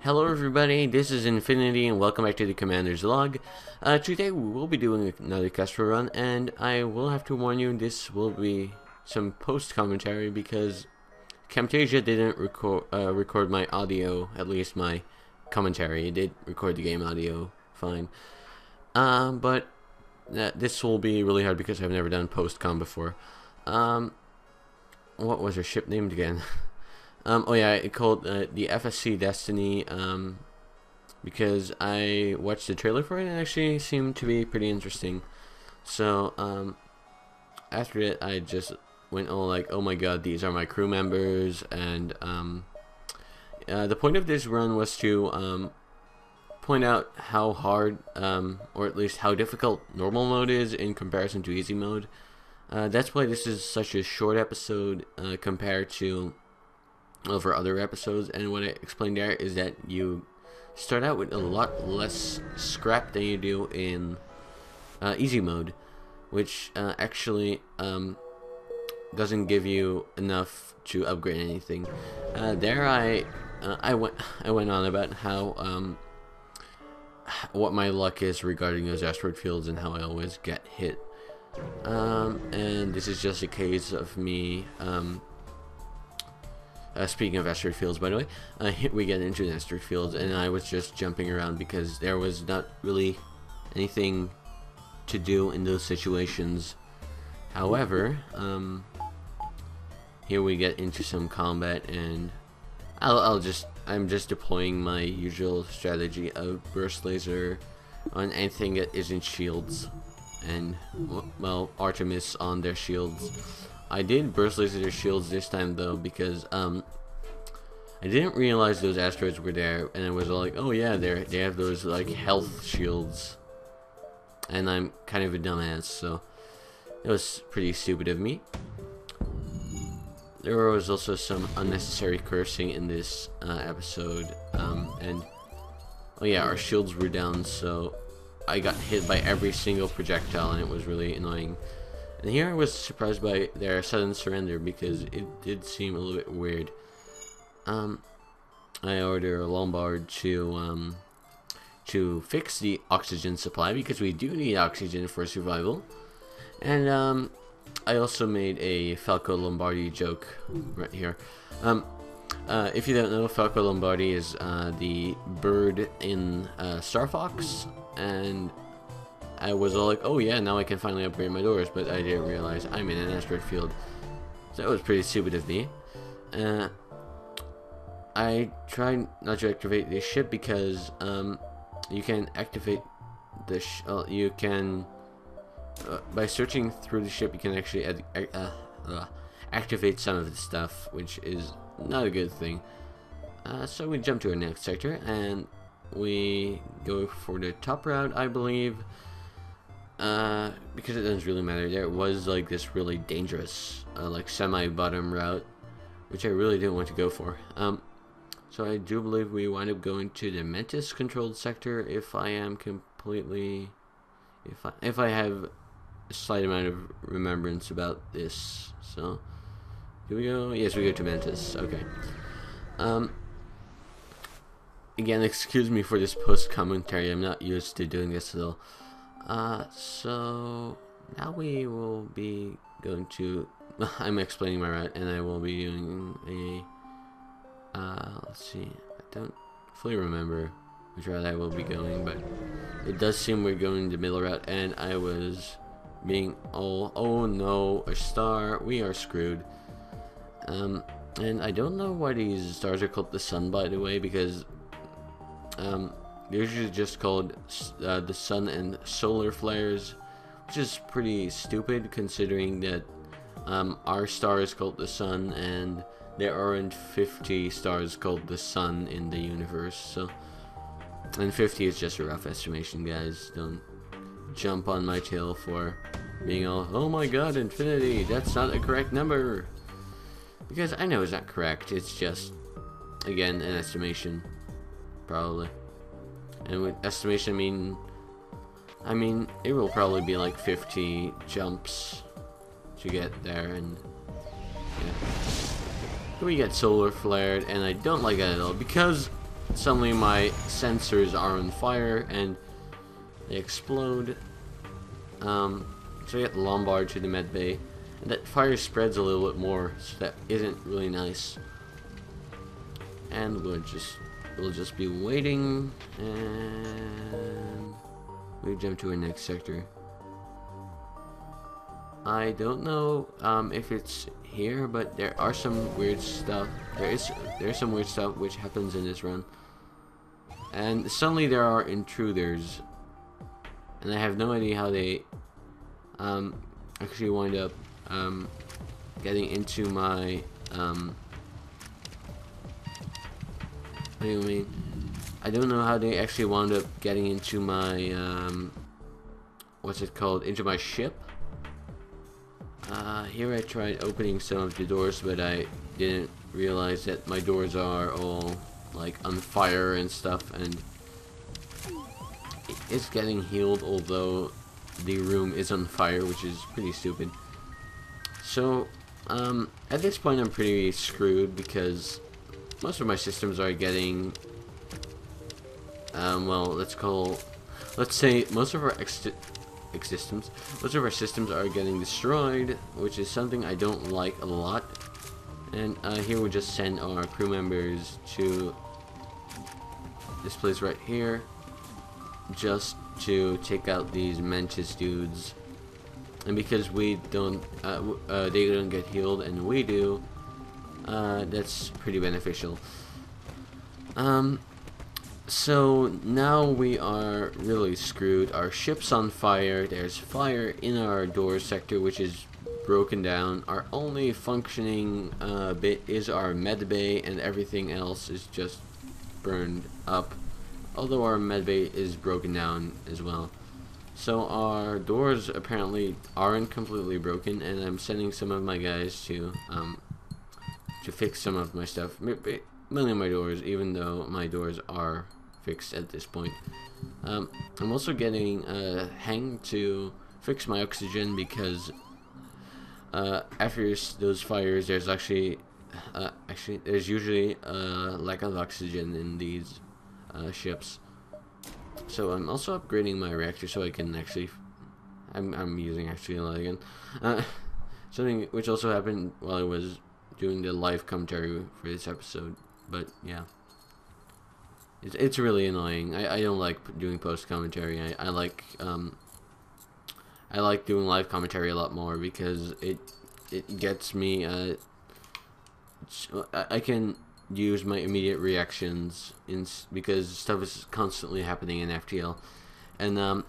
Hello everybody, this is Infinity and welcome back to the Commander's Log. Today we will be doing another Kestrel run, and I will have to warn you, this will be some post-commentary because Camtasia didn't record my audio, at least my commentary. It did record the game audio fine. But this will be really hard because I've never done post-com before. What was her ship named again? Oh yeah, it called the FSC Destiny, because I watched the trailer for it and it actually seemed to be pretty interesting. So, after it, I just went all like, oh my god, these are my crew members, and, the point of this run was to, point out how hard, or at least how difficult normal mode is in comparison to easy mode. That's why this is such a short episode, compared to over other episodes, and what I explained there is that you start out with a lot less scrap than you do in easy mode, which actually doesn't give you enough to upgrade anything. There I went on about how what my luck is regarding those asteroid fields and how I always get hit, and this is just a case of me speaking of asteroid fields, by the way, we get into the asteroid fields, and I was just jumping around because there was not really anything to do in those situations. However, here we get into some combat, and I'm just deploying my usual strategy of burst laser on anything that isn't shields, and well, Artemis on their shields. I did burst laser their shields this time though, because I didn't realize those asteroids were there, and I was all like, oh yeah, they have those like health shields, and I'm kind of a dumbass, so it was pretty stupid of me. There was also some unnecessary cursing in this episode, and oh yeah, our shields were down, so I got hit by every single projectile, and it was really annoying. And here I was surprised by their sudden surrender because it did seem a little bit weird. I ordered a Lombard to fix the oxygen supply because we do need oxygen for survival. And I also made a Falco Lombardi joke right here. If you don't know, Falco Lombardi is the bird in Star Fox, and I was all like, oh yeah, now I can finally upgrade my doors, but I didn't realize I'm in an asteroid field. So that was pretty stupid of me. I tried not to activate this ship because you can activate the you can by searching through the ship, you can actually activate some of the stuff, which is not a good thing. So we jump to our next sector and we go for the top route, I believe. Because it doesn't really matter. There was like this really dangerous like semi-bottom route, which I really didn't want to go for. So I do believe we wind up going to the Mantis controlled sector if I am completely, if I have a slight amount of remembrance about this. So do we go? Yes, we go to Mantis. Okay. Again, excuse me for this post commentary. I'm not used to doing this at all. So now we will be going to, I'm explaining my route, and I will be doing a, let's see, I don't fully remember which route I will be going, but it does seem we're going the middle route, and I was being all, oh no, a star, we are screwed. And I don't know why these stars are called the sun, by the way, because, they're usually just called the sun and solar flares, which is pretty stupid considering that our star is called the sun and there aren't 50 stars called the sun in the universe. So, and 50 is just a rough estimation, guys. Don't jump on my tail for being all, oh my god, infinity, that's not a correct number. Because I know it's not correct, it's just, again, an estimation, probably. And with estimation, I mean, it will probably be like 50 jumps to get there, and yeah. We get solar flared, and I don't like that at all because suddenly my sensors are on fire and they explode. So I get Lombard to the med bay, and that fire spreads a little bit more, so that isn't really nice. And we'll just be waiting, and we jump to our next sector. I don't know if it's here, but there are some weird stuff. There's some weird stuff which happens in this run, and suddenly there are intruders, and I have no idea how they actually wind up getting into my what do you mean? I don't know how they actually wound up getting into my what's it called? Into my ship. Here I tried opening some of the doors, but I didn't realize that my doors are all like on fire and stuff, and it's getting healed, although the room is on fire, which is pretty stupid. So at this point I'm pretty screwed because most of my systems are getting well, let's say most of our systems are getting destroyed, which is something I don't like a lot. And here we just send our crew members to this place right here, just to take out these Mantis dudes. And because we don't, they don't get healed and we do, that's pretty beneficial. So now we are really screwed. Our ship's on fire. There's fire in our door sector, which is broken down. Our only functioning bit is our med bay, and everything else is just burned up. Although our med bay is broken down as well. So our doors apparently aren't completely broken, and I'm sending some of my guys to fix some of my stuff. Mainly my doors, even though my doors are fixed at this point. I'm also getting Hang to fix my oxygen, because after those fires there's actually there's usually a lack of oxygen in these ships. So I'm also upgrading my reactor so I can actually I'm using actually a lot again. Something which also happened while I was doing the live commentary for this episode, but yeah. It's really annoying. I don't like doing post commentary. I like doing live commentary a lot more, because it gets me I can use my immediate reactions because stuff is constantly happening in FTL. And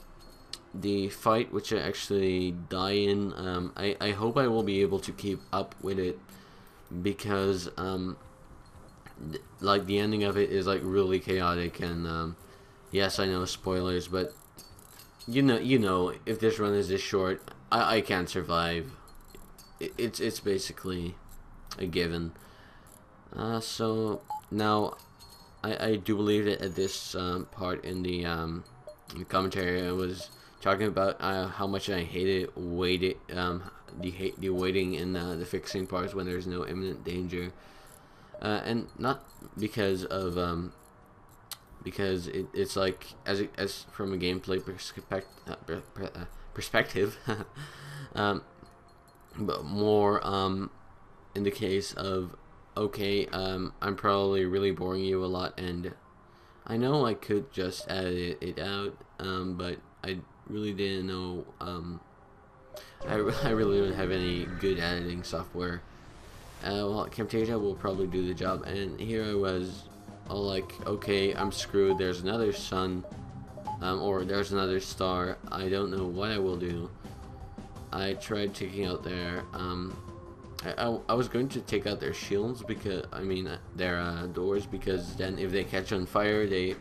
the fight which I actually die in, I hope I will be able to keep up with it, because like the ending of it is like really chaotic. And yes, I know spoilers, but you know if this run is this short, I can't survive. It's basically a given. So now I do believe that at this part in the commentary I was talking about how much I hated the waiting in the fixing parts when there's no imminent danger. And not because of because it's like as from a gameplay perspective, but more in the case of, okay, I'm probably really boring you a lot, and I know I could just edit it out, but I really didn't know. I really don't have any good editing software. Well, Camtasia will probably do the job, and here I was all like, okay, I'm screwed, there's another sun, or there's another star, I don't know what I will do. I tried taking out their, I was going to take out their shields, because, I mean, their doors, because then if they catch on fire, they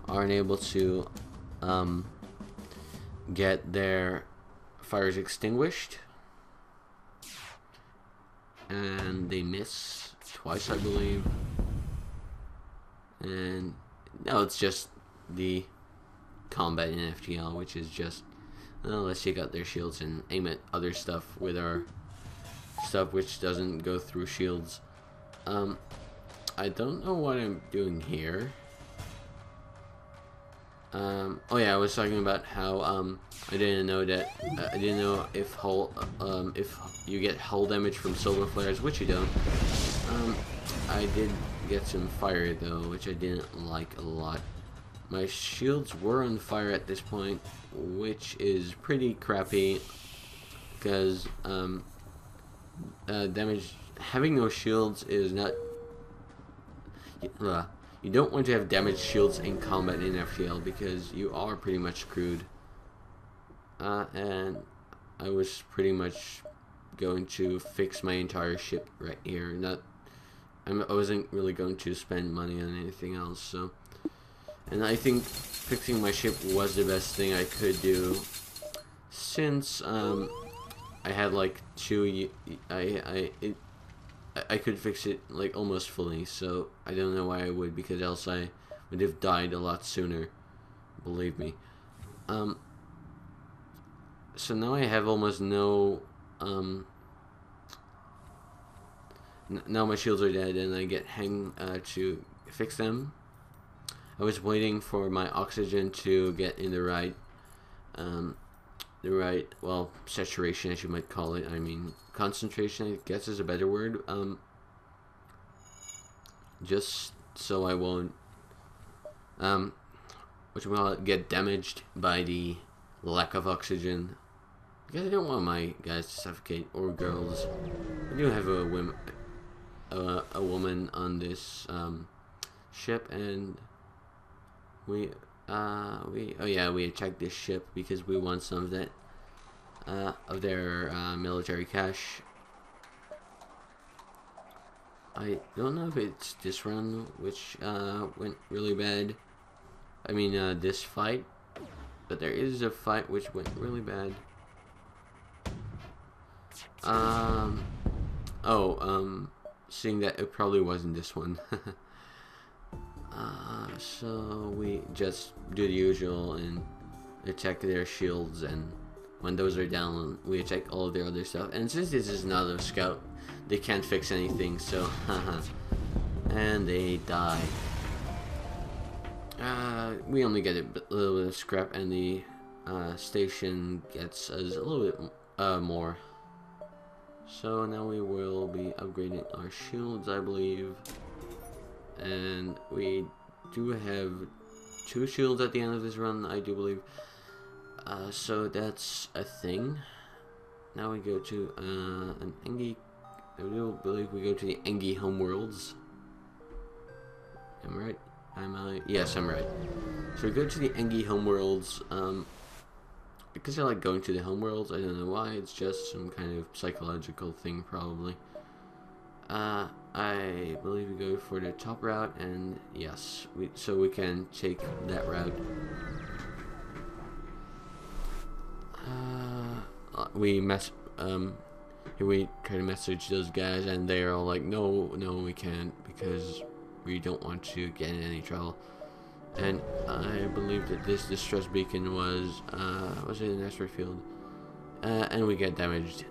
aren't able to, get their fires extinguished. And they miss twice, I believe. And no, it's just the combat in FTL, which is just, well, let's take out their shields and aim at other stuff with our stuff which doesn't go through shields. I don't know what I'm doing here. Oh yeah, I was talking about how I didn't know that I didn't know if you get hull damage from solar flares, which you don't. I did get some fire though, which I didn't like a lot. My shields were on fire at this point, which is pretty crappy because damage having no shields is not. You don't want to have damaged shields in combat in FTL because you are pretty much screwed. And I was pretty much going to fix my entire ship right here. I wasn't really going to spend money on anything else. So, and I think fixing my ship was the best thing I could do, since I had like I could fix it like almost fully, so I don't know why I would, because else I would have died a lot sooner, believe me. So now I have almost no, now my shields are dead and I get to fix them. I was waiting for my oxygen to get in the right, well, saturation, as you might call it. I mean, concentration, I guess, is a better word. Just so I won't, get damaged by the lack of oxygen. Because I don't want my guys to suffocate, or girls. I do have a woman on this ship, and we attacked this ship because we want some of that of their military cash. I don't know if it's this run which went really bad. I mean this fight, but there is a fight which went really bad. Seeing that it probably wasn't this one. So we just do the usual and attack their shields, and when those are down, we attack all of their other stuff. And since this is not a scout, they can't fix anything, so and they die. We only get a little bit of scrap, and the station gets us a little bit more. So now we will be upgrading our shields, I believe. And we do have 2 shields at the end of this run, I do believe. So that's a thing. Now we go to an Engi. I do believe we go to the Engi homeworlds. Am I right? Yes, I'm right. So we go to the Engi homeworlds. Because I like going to the homeworlds. I don't know why. It's just some kind of psychological thing, probably. I believe we go for the top route, and yes, so we can take that route. Here we try to message those guys, and they're all like, no, we can't, because we don't want to get in any trouble. And I believe that this distress beacon was it an asteroid field? And we get damaged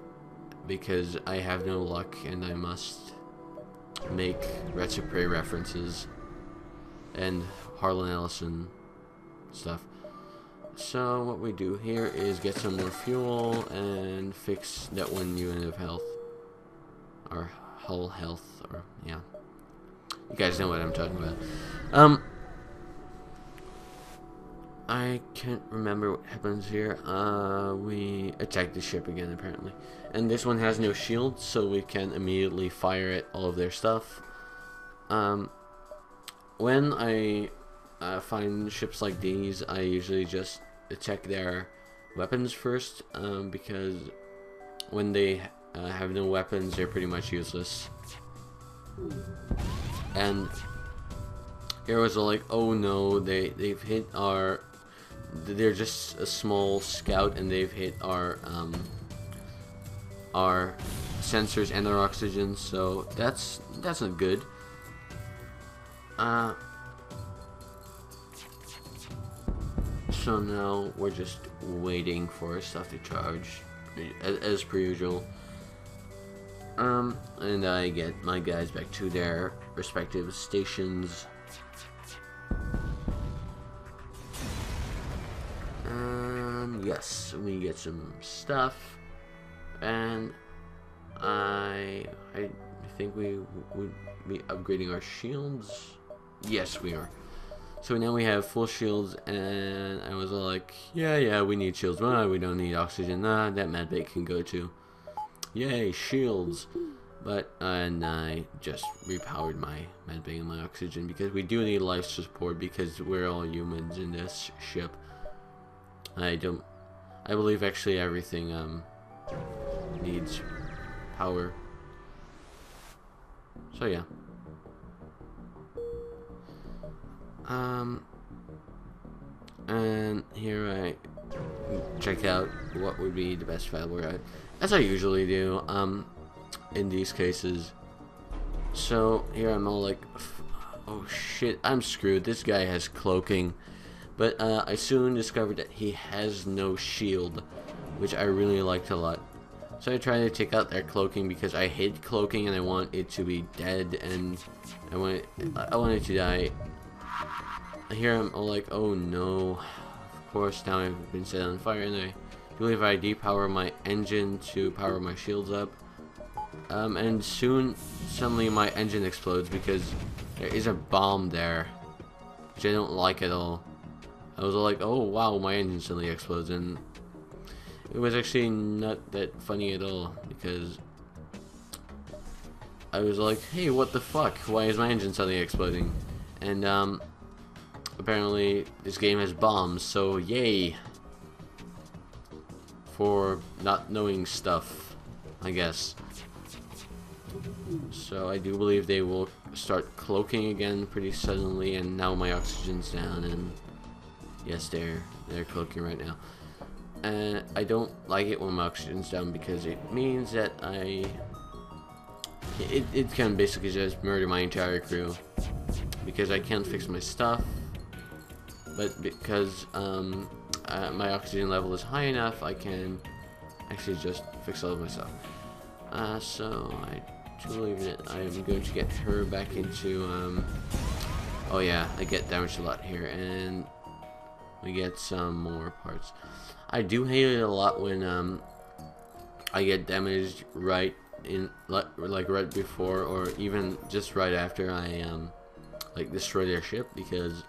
because I have no luck, and I must make Rats of Prey references and Harlan Ellison stuff. So what we do here is get some more fuel and fix that 1 unit of health, or hull health, or yeah, you guys know what I'm talking about. I can't remember what happens here. We attack the ship again, apparently. And this one has no shield, so we can immediately fire at all of their stuff. When I find ships like these, I usually just attack their weapons first, because when they have no weapons, they're pretty much useless. And heroes are like, oh no, they've hit our... They're just a small scout, and they've hit our sensors and our oxygen, so that's not good. So now we're just waiting for stuff to charge, as per usual. And I get my guys back to their respective stations. yes, we get some stuff, and I think we would be upgrading our shields. Yes, we are. So now we have full shields, and I was all like, yeah, we need shields. Well, we don't need oxygen. Nah, that medbay can go to. Yay, shields. But, and I just repowered my medbay and my oxygen because we do need life support because we're all humans in this ship. I believe actually everything, needs power. So yeah. And here I check out what would be the best valuable route, as I usually do, in these cases. So here I'm all like, oh shit, I'm screwed. This guy has cloaking. But I soon discovered that he has no shield, which I really liked a lot. So I tried to take out their cloaking because I hate cloaking and I want it to be dead, and I want it to die. Here I'm all like, oh no, of course now I've been set on fire, and I believe I depower my engine to power my shields up. And soon, suddenly my engine explodes because there is a bomb there, which I don't like at all. I was all like, oh wow, my engine suddenly explodes, and it was actually not that funny at all because I was like, hey, what the fuck? Why is my engine suddenly exploding? And apparently this game has bombs, so yay for not knowing stuff, I guess. So I do believe they will start cloaking again pretty suddenly, and now my oxygen's down, and yes, they're cloaking right now. And I don't like it when my oxygen's down because it means that it can basically just murder my entire crew because I can't fix my stuff. But because my oxygen level is high enough, I can actually just fix all of my stuff. So I do believe that I am going to get her back into. Oh yeah, I get damaged a lot here, and we get some more parts. I do hate it a lot when I get damaged right in like right before or even just right after I like destroy their ship, because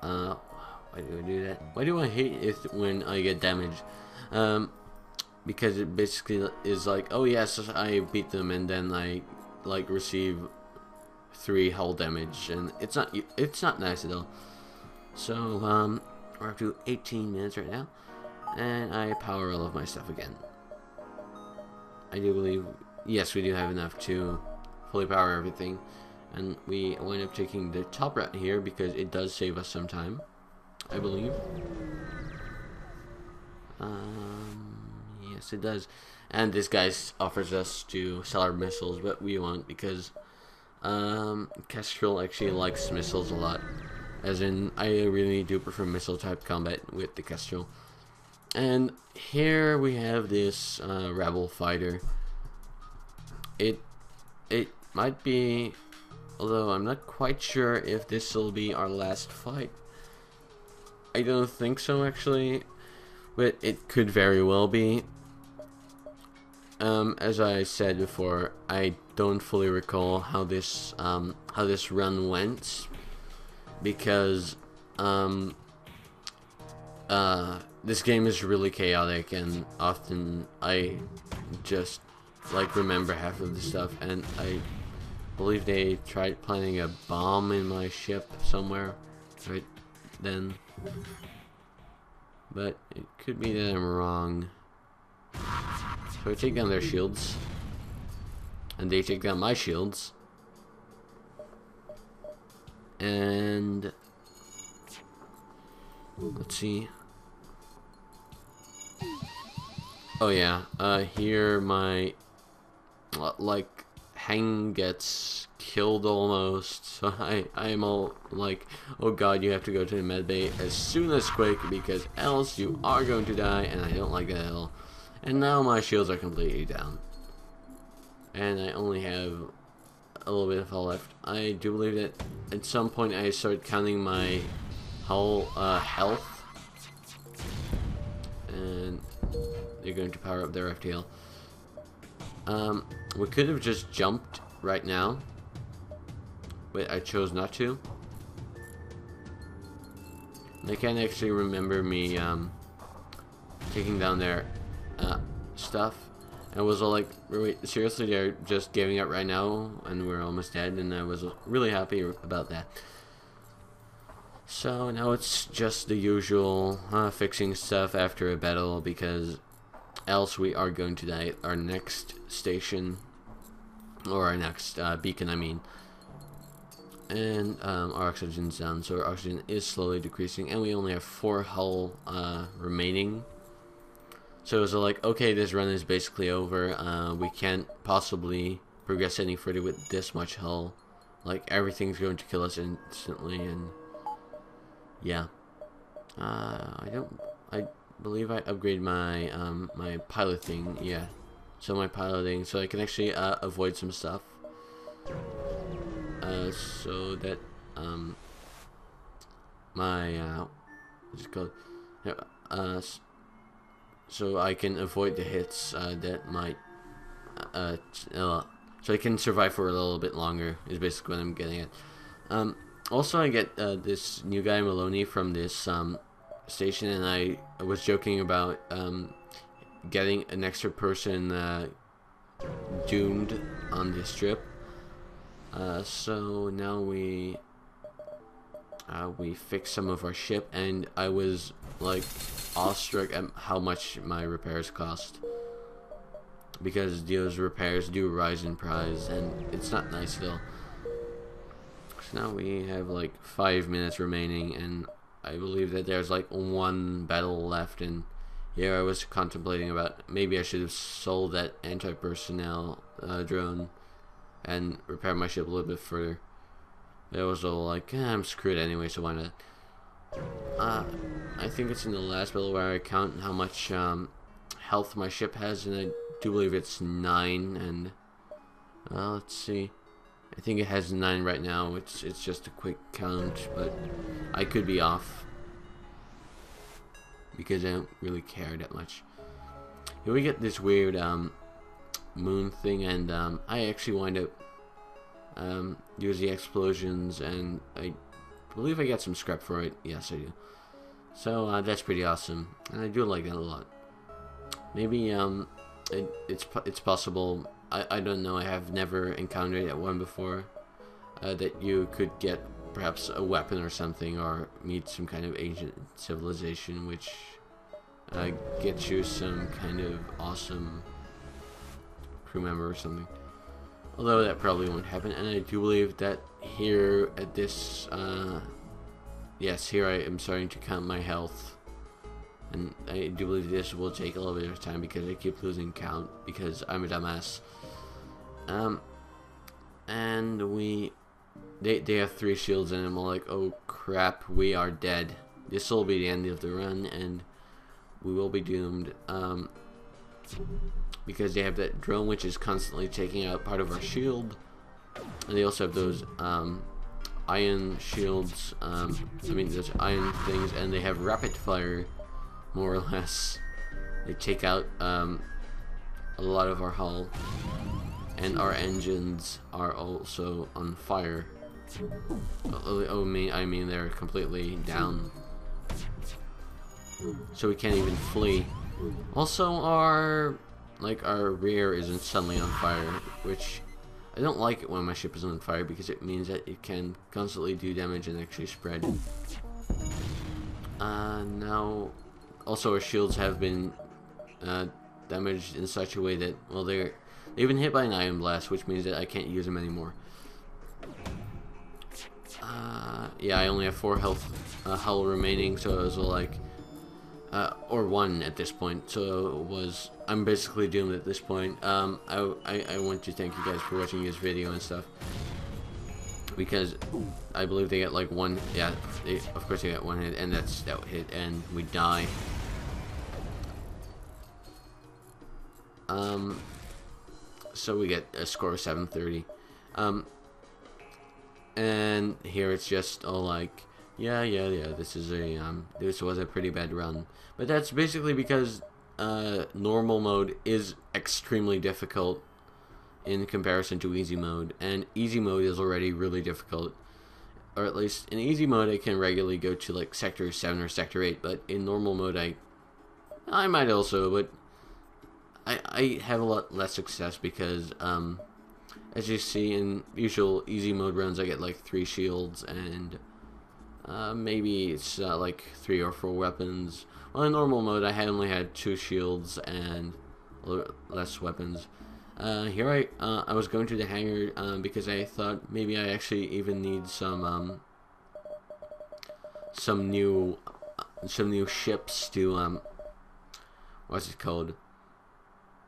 why do I do that? Why do I hate it when I get damaged? Because it basically is like, oh yes, I beat them, and then I like receive 3 hull damage, and it's not nice at all. So we're up to 18 minutes right now, and I power all of my stuff again. I do believe, yes, we do have enough to fully power everything, and we wind up taking the top route here because it does save us some time, I believe. Yes, it does. And this guy offers us to sell our missiles, but we won't because Kestrel actually likes missiles a lot. As in, I really do prefer missile type combat with the Kestrel. And here we have this rebel fighter. It might be, although I'm not quite sure if this will be our last fight. I don't think so actually, but it could very well be. As I said before, I don't fully recall how this run went, because this game is really chaotic, and often I just like remember half of the stuff, and I believe they tried planting a bomb in my ship somewhere right then, but it could be that I'm wrong. So I take down their shields, and they take down my shields, and let's see. Oh yeah, here my like Hang gets killed almost, so I am all like, oh god, you have to go to the medbay as soon as quick because else you are going to die, and I don't like that at all. And now my shields are completely down, and I only have a little bit of hull left. I do believe that at some point I started counting my hull health, and they're going to power up their FTL. We could have just jumped right now, but I chose not to. They can't actually remember me taking down their stuff. I was all like, wait, seriously, they're just giving up right now and we're almost dead, and I was really happy about that. So now it's just the usual fixing stuff after a battle, because else we are going to die at our next station, or our next beacon, I mean. And our oxygen's down, so our oxygen is slowly decreasing, and we only have 4 hull remaining. So it was like, okay, this run is basically over. We can't possibly progress any further with this much hull. Like, everything's going to kill us instantly, and yeah. I believe I upgraded my my piloting, yeah. So my piloting, so I can actually avoid some stuff. So that my what's it called? So I can avoid the hits that might so I can survive for a little bit longer is basically what I'm getting at. Also, I get this new guy Maloney from this station, and I was joking about getting an extra person doomed on this trip. So now we fixed some of our ship, and I was like awestruck at how much my repairs cost, because those repairs do rise in price, and it's not nice at all. So now we have like 5 minutes remaining, and I believe that there's like 1 battle left, and here I was contemplating about maybe I should have sold that anti-personnel drone and repair my ship a little bit further. But I was all like, I'm screwed anyway, so why not? I think it's in the last battle where I count how much health my ship has, and I do believe it's 9, and let's see. I think it has 9 right now. It's just a quick count, but I could be off because I don't really care that much. Here we get this weird moon thing, and I actually wind up use the explosions, and I believe I got some scrap for it. Yes, I do. So that's pretty awesome, and I do like that a lot. Maybe it's possible. I don't know. I have never encountered that one before. That you could get perhaps a weapon or something, or meet some kind of ancient civilization, which gets you some kind of awesome crew member or something. Although that probably won't happen, and I do believe that here at this, yes, here I am starting to count my health, and I do believe this will take a little bit of time because I keep losing count because I'm a dumbass. And they have 3 shields, and I'm all like, oh crap, we are dead. This will be the end of the run, and we will be doomed. Because they have that drone which is constantly taking out part of our shield, and they also have those iron shields, I mean those iron things, and they have rapid fire, more or less. They take out a lot of our hull, and our engines are also on fire. I mean they're completely down, so we can't even flee. Also, our rear isn't suddenly on fire, which I don't like it when my ship is on fire, because it means that it can constantly do damage and actually spread. Now, also our shields have been damaged in such a way that, well, they've been hit by an ion blast, which means that I can't use them anymore. Yeah, I only have 4 hull remaining, so it was like, or 1 at this point, so I'm basically doomed at this point. I want to thank you guys for watching this video and stuff, because I believe they get like 1, yeah, of course they got 1 hit, and that hit, and we die. So we get a score of 730. And here it's just all like, Yeah. This was a pretty bad run, but that's basically because normal mode is extremely difficult in comparison to easy mode, and easy mode is already really difficult. Or at least in easy mode, I can regularly go to like sector 7 or sector 8, but in normal mode, I might also, but I have a lot less success because as you see in usual easy mode runs, I get like 3 shields and maybe it's like 3 or 4 weapons. Well, in normal mode, I only had 2 shields and less weapons. Here I was going to the hangar because I thought maybe I actually even need some new ships to what's it called?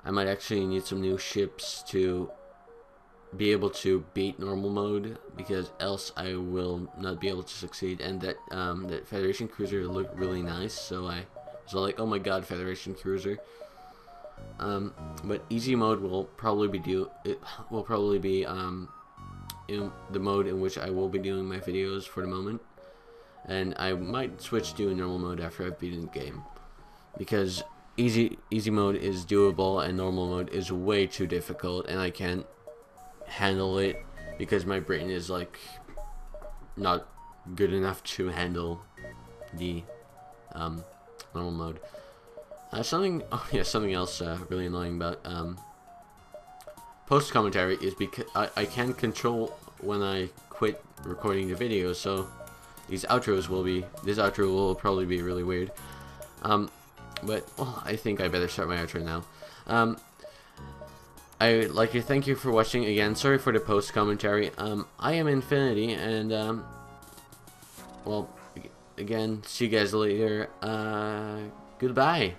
I might actually need some new ships to be able to beat normal mode, because else I will not be able to succeed. And that that Federation cruiser looked really nice, so I was like, oh my god, Federation cruiser. But easy mode will probably be in the mode in which I will be doing my videos for the moment, and I might switch to normal mode after I've beaten the game, because easy mode is doable and normal mode is way too difficult, and I can't handle it because my brain is like not good enough to handle the normal mode. Something else really annoying about post commentary is because I can control when I quit recording the video, so this outro will probably be really weird. But well, I think I better start my outro now. I would like to thank you for watching again. Sorry for the post commentary. I am Infinity, and well, again, see you guys later. Goodbye.